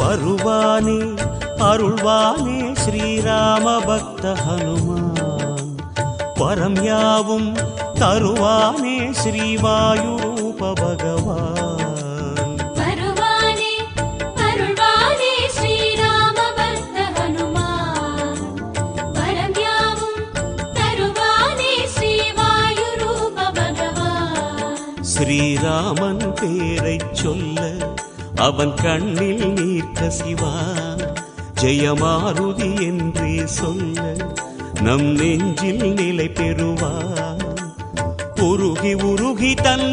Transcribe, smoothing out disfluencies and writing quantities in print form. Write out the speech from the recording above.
வருவானே அருள்வானே ஸ்ரீராம பக்த ஹனுமான் வரம் யாவும் தருவானே ஸ்ரீவாயு ரூப பகவான் வருவானே அருள்வானே ஸ்ரீராம பக்த ஹனுமான் வரம் யாவும் தருவானே ஸ்ரீவாயு ரூப பகவான் ஸ்ரீராமன் பேரைச் சொல்ல அவன் கண்ணில் நீர் கசிவான் ஜெயமாருதி என்றே சொல்ல நம் நெஞ்சில் நிலை பெறுவான் உருகி உருகி தன்